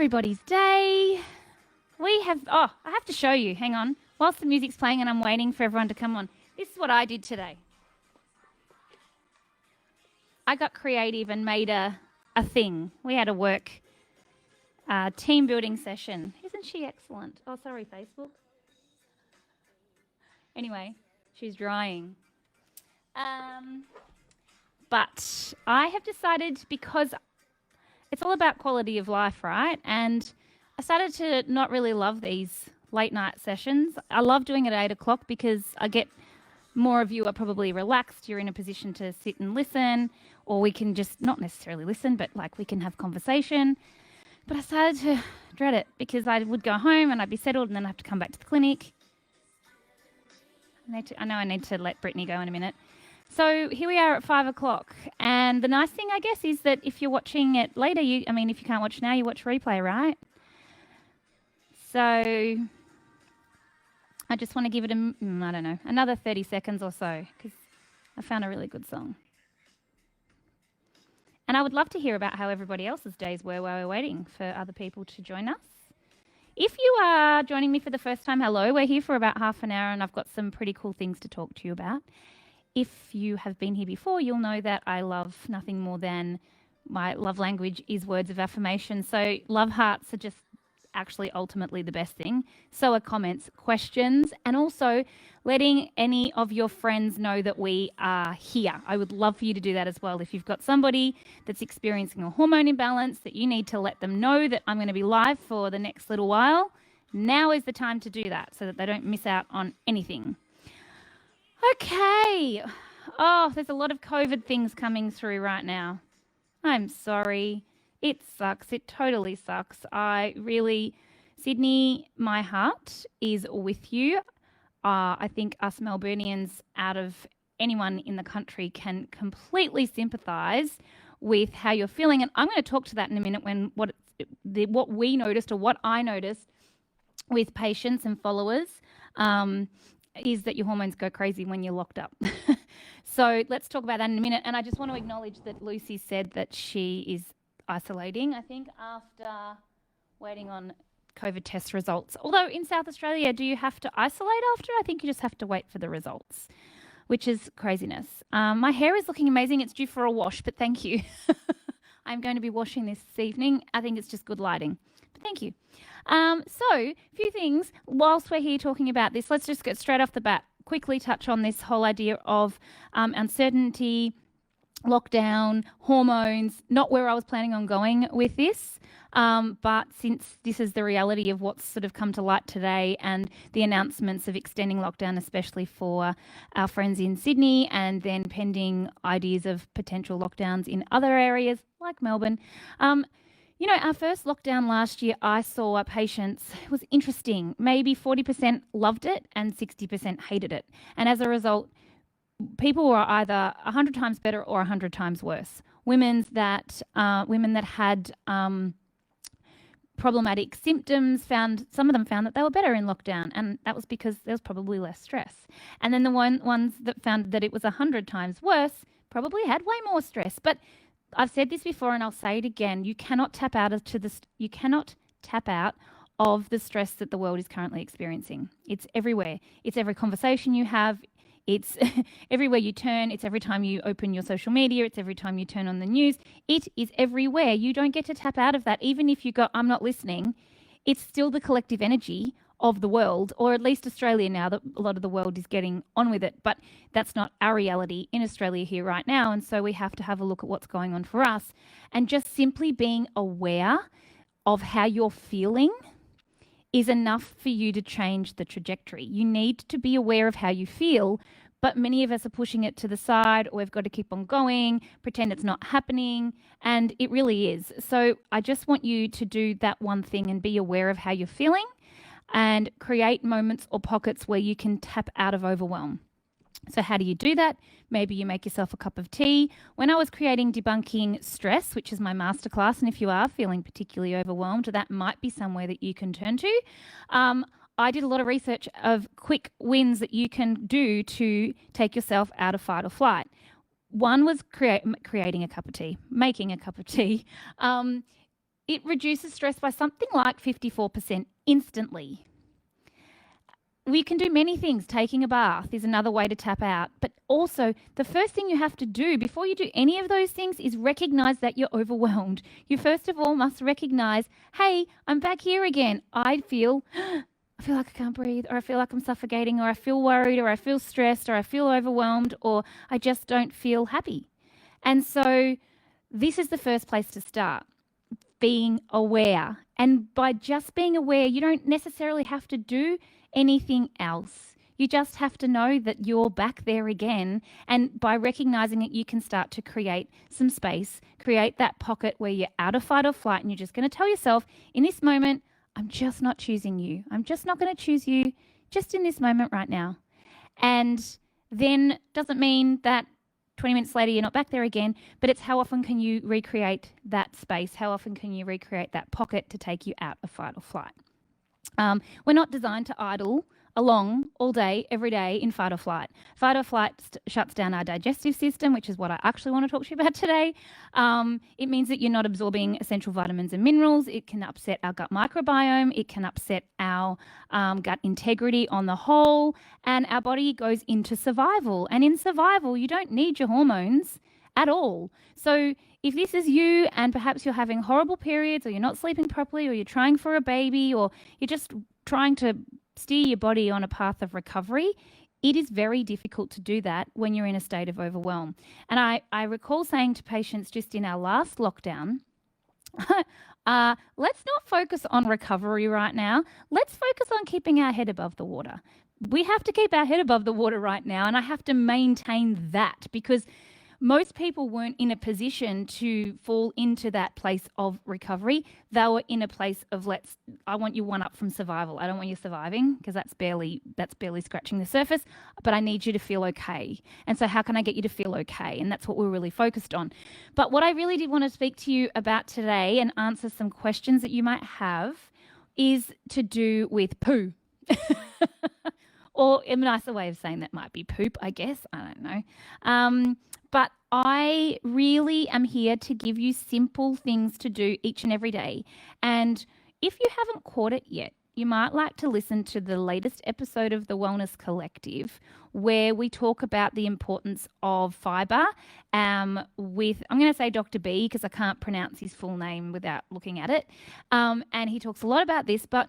everybody's day? We have, I have to show you, hang on. Whilst the music's playing and I'm waiting for everyone to come on, this is what I did today. I got creative and made a thing. We had a work team building session. Isn't she excellent? Oh, sorry, Facebook. Anyway, she's drying. But I have decided, because it's all about quality of life, right? And I started to not really love these late night sessions. I love doing it at 8 o'clock because I get more of you are probably relaxed. You're in a position to sit and listen, or we can just not necessarily listen, but like we can have conversation. But I started to dread it because I would go home and I'd be settled and then I have to come back to the clinic. I know I need to let Brittany go in a minute. So here we are at 5 o'clock. And the nice thing, I guess, is that if you're watching it later, if you can't watch now, you watch replay, right? So I just want to give it another 30 seconds or so, because I found a really good song. And I would love to hear about how everybody else's days were while we're waiting for other people to join us. If you are joining me for the first time, hello. We're here for about half an hour and I've got some pretty cool things to talk to you about. If you have been here before, you'll know that I love nothing more than, my love language is words of affirmation. So love hearts are just actually ultimately the best thing. So are comments, questions, and also letting any of your friends know that we are here. I would love for you to do that as well. If you've got somebody that's experiencing a hormone imbalance that you need to let them know that I'm going to be live for the next little while, now is the time to do that so that they don't miss out on anything. Okay. Oh, there's a lot of COVID things coming through right now. I'm sorry. It sucks. It totally sucks. Sydney, my heart is with you. I think us Melburnians, out of anyone in the country, can completely sympathise with how you're feeling. And I'm going to talk to that in a minute when what we noticed, or what I noticed with patients and followers, is that your hormones go crazy when you're locked up. So let's talk about that in a minute. And I just want to acknowledge that Lucy said that she is isolating, I think, after waiting on COVID test results. Although in South Australia, do you have to isolate after? I think you just have to wait for the results, which is craziness. My hair is looking amazing. It's due for a wash, but thank you. I'm going to be washing this evening. I think it's just good lighting. But thank you. So, a few things whilst we're here talking about this. Let's just get straight off the bat, quickly touch on this whole idea of uncertainty, lockdown, hormones. Not where I was planning on going with this, but since this is the reality of what's sort of come to light today, and the announcements of extending lockdown, especially for our friends in Sydney, and then pending ideas of potential lockdowns in other areas like Melbourne. Our first lockdown last year, I saw patients, it was interesting, maybe 40% loved it and 60% hated it. And as a result, people were either 100 times better or 100 times worse. Women that had problematic symptoms some of them found that they were better in lockdown, and that was because there was probably less stress. And then the ones that found that it was 100 times worse probably had way more stress. But I've said this before and I'll say it again, you cannot tap out of the stress that the world is currently experiencing. It's everywhere. It's every conversation you have. It's everywhere you turn. It's every time you open your social media. It's every time you turn on the news. It is everywhere. You don't get to tap out of that. Even if you go, I'm not listening, it's still the collective energy of the world, or at least Australia now, that a lot of the world is getting on with it. But that's not our reality in Australia here right now. And so we have to have a look at what's going on for us. And just simply being aware of how you're feeling is enough for you to change the trajectory. You need to be aware of how you feel, but many of us are pushing it to the side, or we've got to keep on going, pretend it's not happening, and it really is. So I just want you to do that one thing and be aware of how you're feeling, and create moments or pockets where you can tap out of overwhelm. So how do you do that? Maybe you make yourself a cup of tea. When I was creating Debunking Stress, which is my masterclass, and if you are feeling particularly overwhelmed, that might be somewhere that you can turn to. I did a lot of research of quick wins that you can do to take yourself out of fight or flight. One was creating a cup of tea, making a cup of tea. it reduces stress by something like 54% instantly. We can do many things. Taking a bath is another way to tap out. But also, the first thing you have to do before you do any of those things is recognize that you're overwhelmed. You first of all must recognize, hey, I'm back here again. I feel like I can't breathe, or I feel like I'm suffocating, or I feel worried, or I feel stressed, or I feel overwhelmed, or I just don't feel happy. And so this is the first place to start, being aware. And by just being aware, you don't necessarily have to do anything else. You just have to know that you're back there again. And by recognizing it, you can start to create some space, create that pocket where you're out of fight or flight. And you're just going to tell yourself, in this moment, I'm just not choosing you. I'm just not going to choose you just in this moment right now. And then doesn't mean that 20 minutes later you're not back there again, but it's how often can you recreate that space? How often can you recreate that pocket to take you out of fight or flight? We're not designed to idle along all day, every day in fight or flight. Fight or flight shuts down our digestive system, which is what I actually want to talk to you about today. It means that you're not absorbing essential vitamins and minerals. It can upset our gut microbiome. It can upset our gut integrity on the whole. And our body goes into survival. And in survival, you don't need your hormones at all. So if this is you and perhaps you're having horrible periods, or you're not sleeping properly, or you're trying for a baby, or you're just trying to steer your body on a path of recovery, it is very difficult to do that when you're in a state of overwhelm. And I recall saying to patients just in our last lockdown, let's not focus on recovery right now. Let's focus on keeping our head above the water. We have to keep our head above the water right now, and I have to maintain that because most people weren't in a position to fall into that place of recovery. They were in a place of I want you one up from survival. I don't want you surviving because that's barely scratching the surface, but I need you to feel okay. And so how can I get you to feel okay? And that's what we're really focused on. But what I really did want to speak to you about today and answer some questions that you might have is to do with poo. Or a nicer way of saying that might be poop, I guess. I don't know. But I really am here to give you simple things to do each and every day. And if you haven't caught it yet, you might like to listen to the latest episode of the Wellness Collective, where we talk about the importance of fiber with, I'm going to say Dr. B because I can't pronounce his full name without looking at it. And he talks a lot about this, but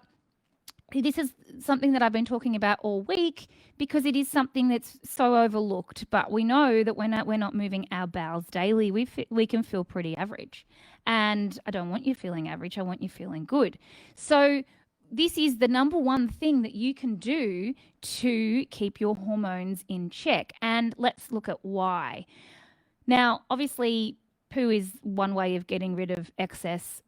this is something that I've been talking about all week because it is something that's so overlooked. But we know that when we're not moving our bowels daily, we can feel pretty average. And I don't want you feeling average. I want you feeling good. So this is the number one thing that you can do to keep your hormones in check. And let's look at why. Now, obviously, poo is one way of getting rid of excess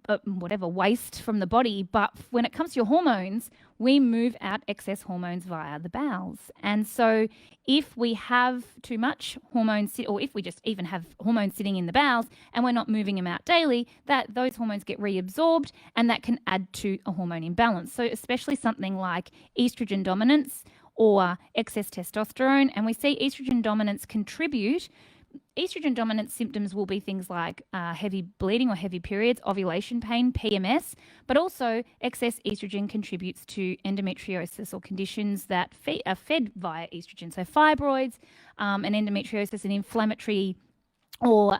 waste from the body, but when it comes to your hormones, we move out excess hormones via the bowels. And so if we have too much hormones, or if we just even have hormones sitting in the bowels and we're not moving them out daily, that those hormones get reabsorbed, and that can add to a hormone imbalance. So especially something like estrogen dominance or excess testosterone, and we see estrogen dominance contribute. Estrogen dominant symptoms will be things like heavy bleeding or heavy periods, ovulation pain, PMS, but also excess estrogen contributes to endometriosis or conditions that are fed via estrogen. So fibroids and endometriosis and inflammatory or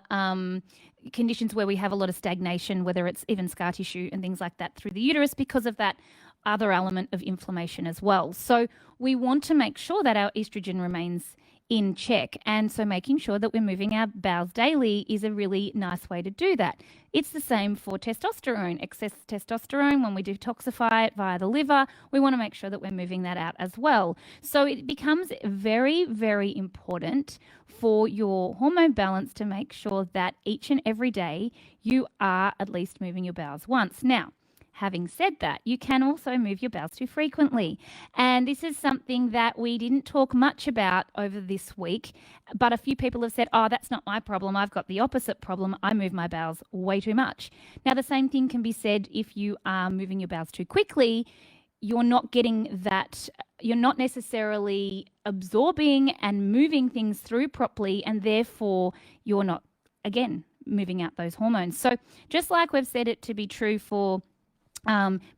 conditions where we have a lot of stagnation, whether it's even scar tissue and things like that through the uterus because of that other element of inflammation as well. So we want to make sure that our estrogen remains in check. And so making sure that we're moving our bowels daily is a really nice way to do that. It's the same for testosterone. Excess testosterone, when we detoxify it via the liver, we want to make sure that we're moving that out as well. So it becomes very, very important for your hormone balance to make sure that each and every day you are at least moving your bowels once. Now, having said that, you can also move your bowels too frequently. And this is something that we didn't talk much about over this week, but a few people have said, oh, that's not my problem. I've got the opposite problem. I move my bowels way too much. Now, the same thing can be said if you are moving your bowels too quickly. You're not getting that, you're not necessarily absorbing and moving things through properly, and therefore you're not, again, moving out those hormones. So just like we've said it to be true for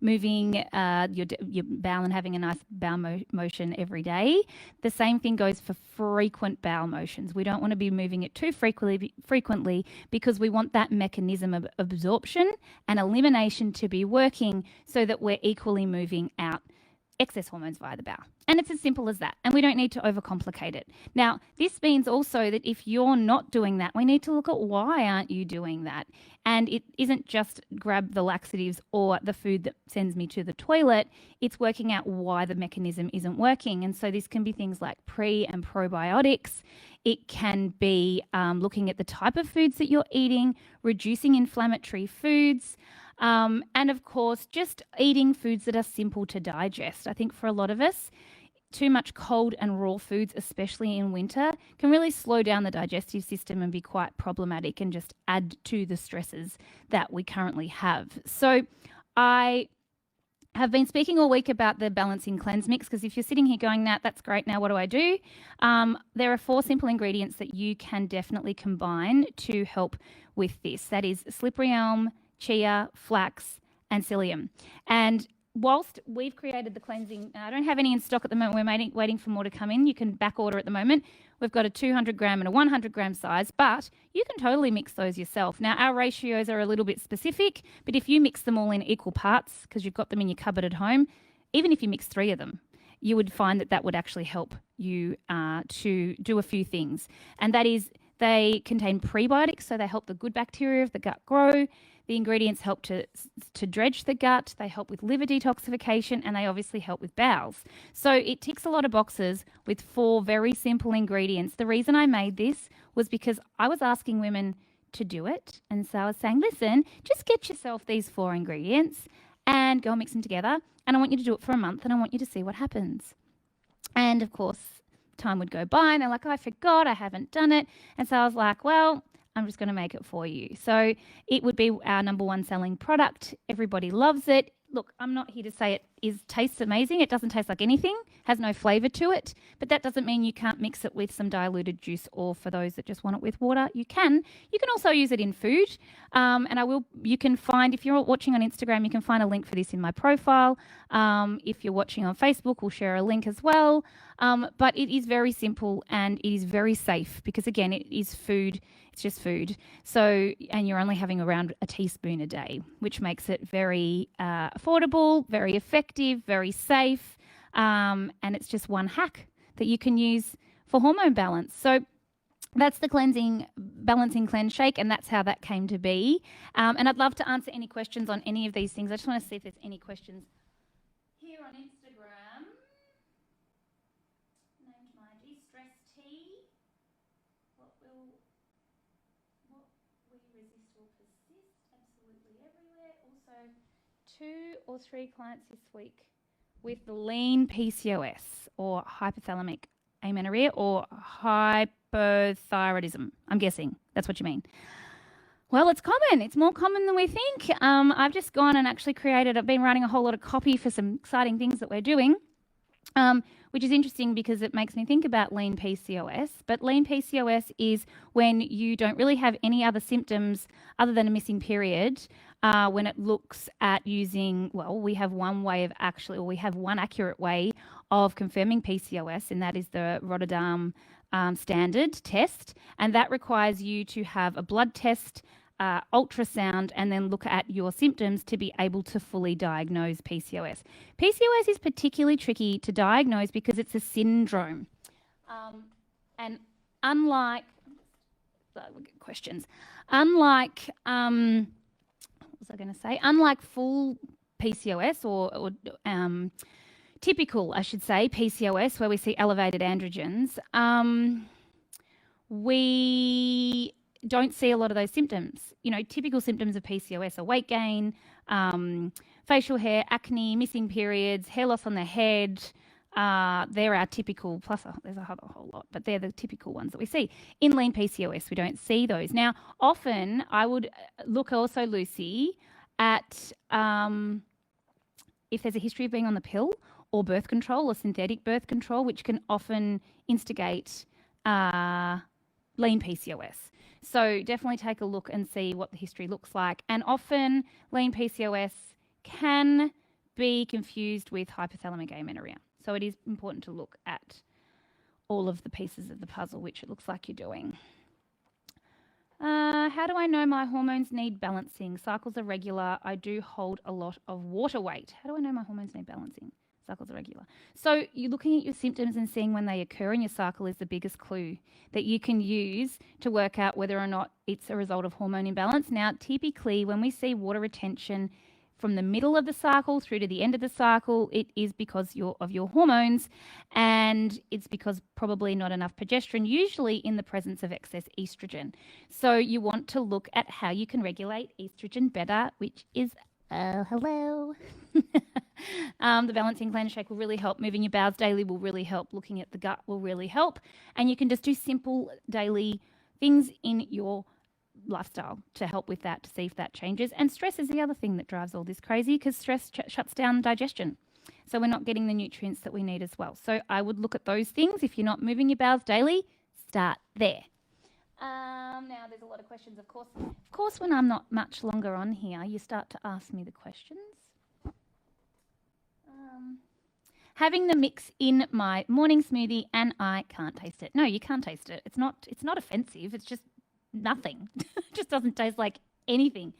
moving your bowel and having a nice bowel motion every day, the same thing goes for frequent bowel motions. We don't want to be moving it too frequently because we want that mechanism of absorption and elimination to be working so that we're equally moving out excess hormones via the bowel. And it's as simple as that. And we don't need to overcomplicate it. Now, this means also that if you're not doing that, we need to look at why aren't you doing that? And it isn't just grab the laxatives or the food that sends me to the toilet. It's working out why the mechanism isn't working. And so this can be things like pre and probiotics. It can be looking at the type of foods that you're eating, reducing inflammatory foods, and of course, just eating foods that are simple to digest. I think for a lot of us, too much cold and raw foods, especially in winter, can really slow down the digestive system and be quite problematic and just add to the stresses that we currently have. So I have been speaking all week about the balancing cleanse mix, because if you're sitting here going, Nat, that's great, now what do I do? There are 4 simple ingredients that you can definitely combine to help with this. That is slippery elm, chia, flax, and psyllium. And whilst we've created the cleansing, I don't have any in stock at the moment. We're waiting for more to come in. You can back order at the moment. We've got a 200 gram and a 100 gram size, but you can totally mix those yourself. Now, our ratios are a little bit specific, but if you mix them all in equal parts, because you've got them in your cupboard at home, even if you mix 3 of them, you would find that that would actually help you to do a few things. And that is, they contain prebiotics, so they help the good bacteria of the gut grow. The ingredients help to dredge the gut, they help with liver detoxification, and they obviously help with bowels. So it ticks a lot of boxes with 4 very simple ingredients. The reason I made this was because I was asking women to do it. And so I was saying, listen, just get yourself these 4 ingredients and go and mix them together. And I want you to do it for a month and I want you to see what happens. And of course, time would go by and they're like, oh, I forgot, I haven't done it. And so I was like, well, I'm just going to make it for you. So it would be our number 1 selling product. Everybody loves it. Look, I'm not here to say it tastes amazing. It doesn't taste like anything, has no flavor to it, but that doesn't mean you can't mix it with some diluted juice, or for those that just want it with water, you can. You can also use it in food. You can find, if you're watching on Instagram, you can find a link for this in my profile. If you're watching on Facebook, we'll share a link as well. But it is very simple and it is very safe because, again, it is food. It's just food. So, and you're only having around a teaspoon a day, which makes it very affordable, very effective, very safe. And it's just one hack that you can use for hormone balance. So that's the balancing cleanse shake, and that's how that came to be. And I'd love to answer any questions on any of these things. I just want to see if there's any questions here on Instagram. Named Margie, stress tea. What we resist will persist absolutely everywhere. Also, 2 or 3 clients this week with lean PCOS or hypothalamic amenorrhea or hypothyroidism. I'm guessing that's what you mean. Well, it's common. It's more common than we think. I've just gone and actually I've been writing a whole lot of copy for some exciting things that we're doing, which is interesting because it makes me think about lean PCOS. But lean PCOS is when you don't really have any other symptoms other than a missing period. When it looks at using, we have one accurate way of confirming PCOS, and that is the Rotterdam standard test. And that requires you to have a blood test, ultrasound, and then look at your symptoms to be able to fully diagnose PCOS. PCOS is particularly tricky to diagnose because it's a syndrome. And unlike, questions, unlike full PCOS or typical, I should say, PCOS, where we see elevated androgens, we don't see a lot of those symptoms. Typical symptoms of PCOS are weight gain, facial hair, acne, missing periods, hair loss on the head. They're our typical, plus there's a whole lot, but they're the typical ones that we see. In lean PCOS, we don't see those. Now, often I would look also, Lucy, at if there's a history of being on the pill or birth control or synthetic birth control, which can often instigate lean PCOS. So definitely take a look and see what the history looks like. And often lean PCOS can be confused with hypothalamic amenorrhea. So it is important to look at all of the pieces of the puzzle, which it looks like you're doing. How do I know my hormones need balancing? Cycles are regular. I do hold a lot of water weight. How do I know my hormones need balancing? Cycles are regular. So you're looking at your symptoms and seeing when they occur in your cycle is the biggest clue that you can use to work out whether or not it's a result of hormone imbalance. Now, typically when we see water retention from the middle of the cycle through to the end of the cycle, it is because of your hormones, and it's because probably not enough progesterone, usually in the presence of excess estrogen. So you want to look at how you can regulate estrogen better, which is hello. The balancing gland shake will really help. Moving your bowels daily will really help. Looking at the gut will really help. And you can just do simple daily things in your lifestyle to help with that, to see if that changes. And stress is the other thing that drives all this crazy, because stress shuts down digestion. So we're not getting the nutrients that we need as well. So I would look at those things. If you're not moving your bowels daily, start there. Now there's a lot of questions, of course. Of course, when I'm not much longer on here, you start to ask me the questions. Having the mix in my morning smoothie and I can't taste it. No, you can't taste it. It's not offensive. It's just nothing. It just doesn't taste like anything.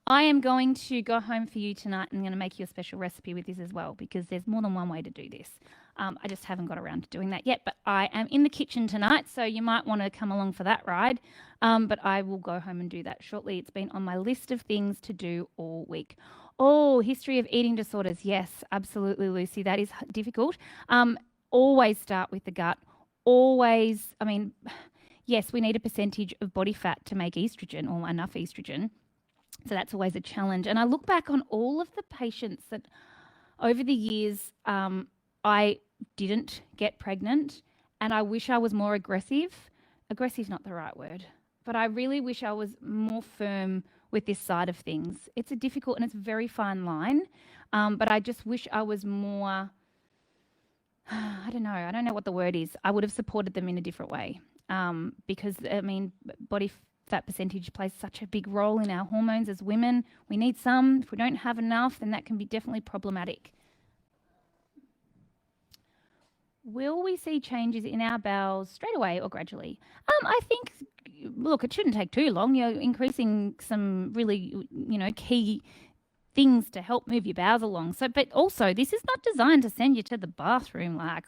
I am going to go home for you tonight and I'm going to make you a special recipe with this as well, because there's more than one way to do this. I just haven't got around to doing that yet, but I am in the kitchen tonight, so you might want to come along for that ride. But I will go home and do that shortly. It's been on my list of things to do all week. Oh, history of eating disorders. Yes, absolutely, Lucy. That is difficult. Always start with the gut. Always, yes, we need a percentage of body fat to make estrogen, or enough estrogen. So that's always a challenge. And I look back on all of the patients that over the years I didn't get pregnant, and I wish I was more aggressive. Aggressive is not the right word, but I really wish I was more firm with this side of things. It's a difficult and it's a very fine line, but I just wish I was more, I don't know what the word is. I would have supported them in a different way, because body fat percentage plays such a big role in our hormones as women. We need some. If we don't have enough, then that can be definitely problematic. Will we see changes in our bowels straight away or gradually? I think, look, it shouldn't take too long. You're increasing some really, key things to help move your bowels along. So, but also, this is not designed to send you to the bathroom like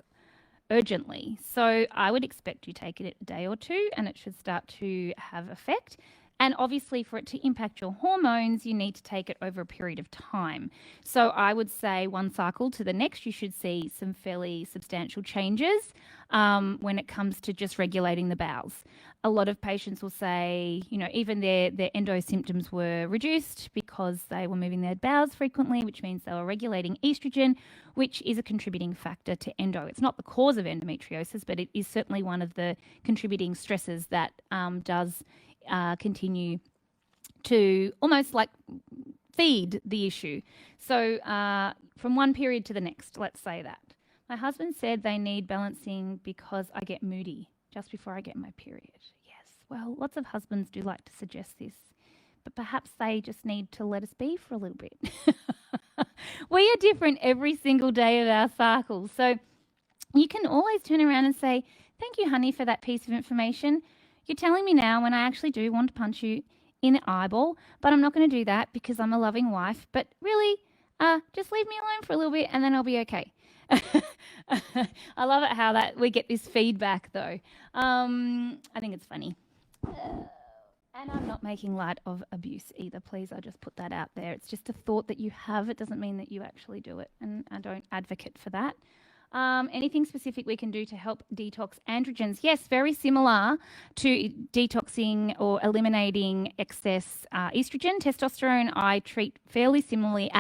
urgently. So I would expect you take it a day or two and it should start to have effect. And obviously for it to impact your hormones, you need to take it over a period of time. So I would say one cycle to the next, you should see some fairly substantial changes when it comes to just regulating the bowels. A lot of patients will say, even their endo symptoms were reduced because they were moving their bowels frequently, which means they were regulating estrogen, which is a contributing factor to endo. It's not the cause of endometriosis, but it is certainly one of the contributing stresses that does continue to almost like feed the issue. So from one period to the next, let's say that. My husband said they need balancing because I get moody just before I get my period. Yes, well, lots of husbands do like to suggest this, but perhaps they just need to let us be for a little bit. We are different every single day of our cycle. So you can always turn around and say, thank you, honey, for that piece of information. You're telling me now when I actually do want to punch you in the eyeball, but I'm not going to do that because I'm a loving wife. But really, just leave me alone for a little bit and then I'll be okay. I love it how that we get this feedback though. I think it's funny. And I'm not making light of abuse either, please. I just put that out there. It's just a thought that you have. It doesn't mean that you actually do it. And I don't advocate for that. Anything specific we can do to help detox androgens? Yes, very similar to detoxing or eliminating excess estrogen. Testosterone I treat fairly similarly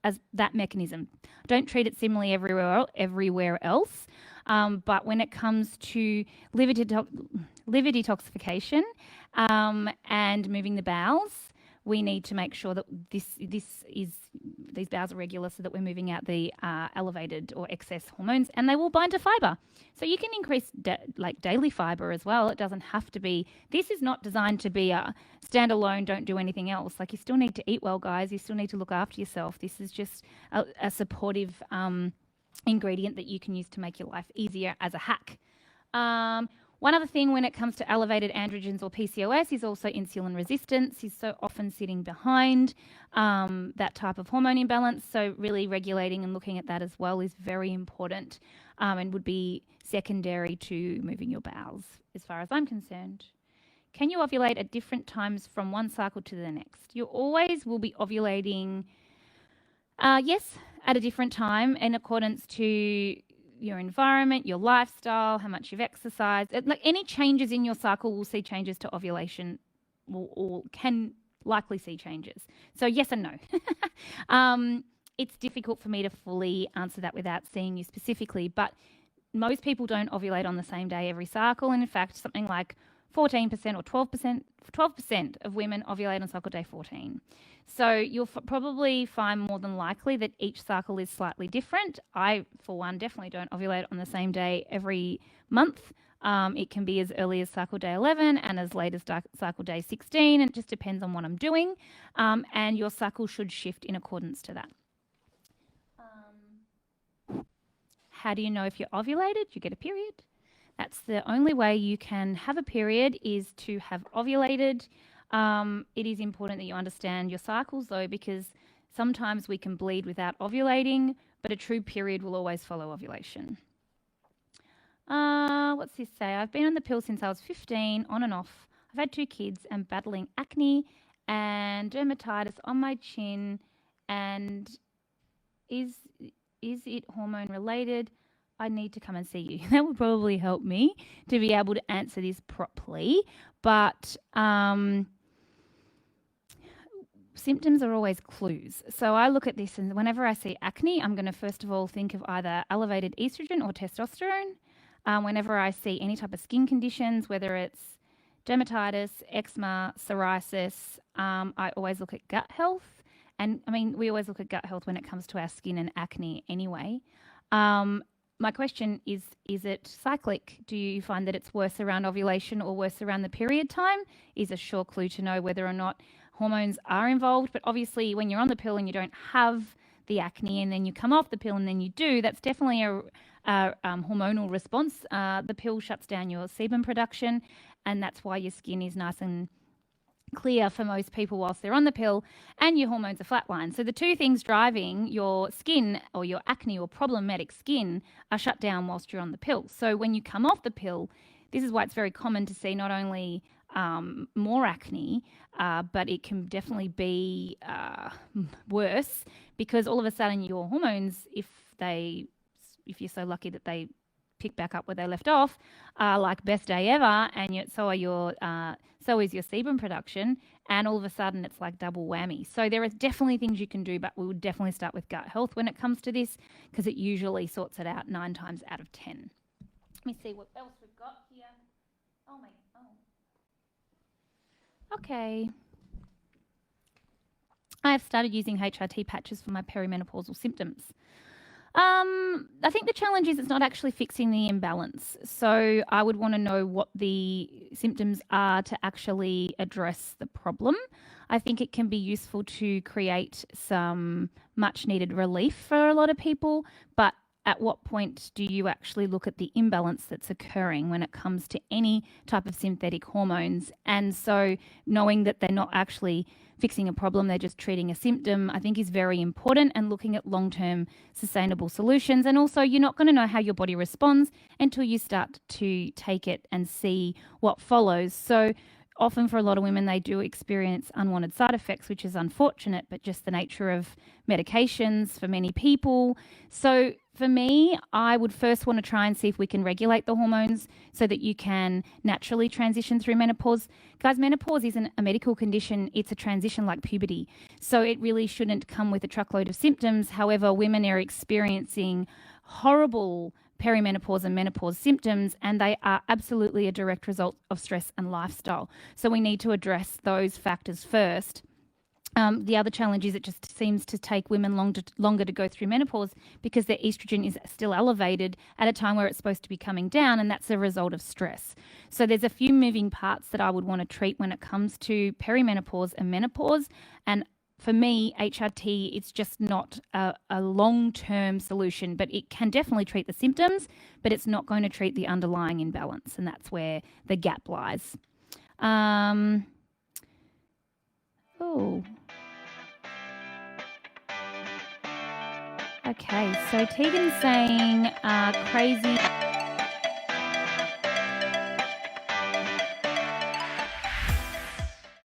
as that mechanism. Don't treat it similarly everywhere else. But when it comes to liver detoxification and moving the bowels, we need to make sure that these bowels are regular so that we're moving out the elevated or excess hormones, and they will bind to fiber. So you can increase daily fiber as well. It doesn't have to be, this is not designed to be a standalone, don't do anything else. Like, you still need to eat well, guys. You still need to look after yourself. This is just a supportive ingredient that you can use to make your life easier as a hack. One other thing when it comes to elevated androgens or PCOS is also insulin resistance is so often sitting behind that type of hormone imbalance. So really regulating and looking at that as well is very important and would be secondary to moving your bowels as far as I'm concerned. Can you ovulate at different times from one cycle to the next? You always will be ovulating, yes, at a different time in accordance to your environment, your lifestyle, how much you've exercised. Like, any changes in your cycle will see changes to ovulation, or can likely see changes. So yes and no. It's difficult for me to fully answer that without seeing you specifically, but most people don't ovulate on the same day every cycle. And in fact, something like 14% or 12% of women ovulate on cycle day 14. So you'll probably find more than likely that each cycle is slightly different. I, for one, definitely don't ovulate on the same day every month. It can be as early as cycle day 11 and as late as cycle day 16. And it just depends on what I'm doing. And your cycle should shift in accordance to that. How do you know if you're ovulated? You get a period. That's the only way you can have a period, is to have ovulated. It is important that you understand your cycles, though, because sometimes we can bleed without ovulating, but a true period will always follow ovulation. What's this say? I've been on the pill since I was 15, on and off. I've had 2 kids and battling acne and dermatitis on my chin. And is it hormone related? I need to come and see you. That would probably help me to be able to answer this properly. But symptoms are always clues. So I look at this, and whenever I see acne, I'm going to first of all think of either elevated estrogen or testosterone. Whenever I see any type of skin conditions, whether it's dermatitis, eczema, psoriasis, I always look at gut health. And I mean, we always look at gut health when it comes to our skin and acne anyway. My question is it cyclic? Do you find that it's worse around ovulation or worse around the period time? Is a sure clue to know whether or not hormones are involved. But obviously, when you're on the pill and you don't have the acne, and then you come off the pill and then you do, that's definitely a hormonal response. The pill shuts down your sebum production, and that's why your skin is nice and clear for most people whilst they're on the pill, and your hormones are flatlined. So the two things driving your skin or your acne or problematic skin are shut down whilst you're on the pill. So when you come off the pill, this is why it's very common to see not only more acne, but it can definitely be worse, because all of a sudden your hormones, if you're so lucky that they pick back up where they left off, like best day ever, and so is your sebum production, and all of a sudden it's like double whammy. So there are definitely things you can do, but we would definitely start with gut health when it comes to this, because it usually sorts it out 9 times out of 10. Let me see what else we've got here. Okay. I have started using HRT patches for my perimenopausal symptoms. I think the challenge is it's not actually fixing the imbalance. So I would want to know what the symptoms are to actually address the problem. I think it can be useful to create some much needed relief for a lot of people, but at what point do you actually look at the imbalance that's occurring when it comes to any type of synthetic hormones? And so knowing that they're not actually fixing a problem, they're just treating a symptom, I think is very important, and looking at long-term sustainable solutions. And also, you're not going to know how your body responds until you start to take it and see what follows. So often for a lot of women, they do experience unwanted side effects, which is unfortunate, but just the nature of medications for many people. So for me, I would first want to try and see if we can regulate the hormones so that you can naturally transition through menopause. Guys, menopause isn't a medical condition. It's a transition like puberty. So it really shouldn't come with a truckload of symptoms. However, women are experiencing horrible perimenopause and menopause symptoms, and they are absolutely a direct result of stress and lifestyle. So we need to address those factors first The other challenge is it just seems to take women longer to go through menopause because their estrogen is still elevated at a time where it's supposed to be coming down, and that's a result of stress. So there's a few moving parts that I would want to treat when it comes to perimenopause and menopause. And for me, HRT, it's just not a long-term solution, but it can definitely treat the symptoms, but it's not going to treat the underlying imbalance, and that's where the gap lies. Oh. Okay, so Tegan's saying crazy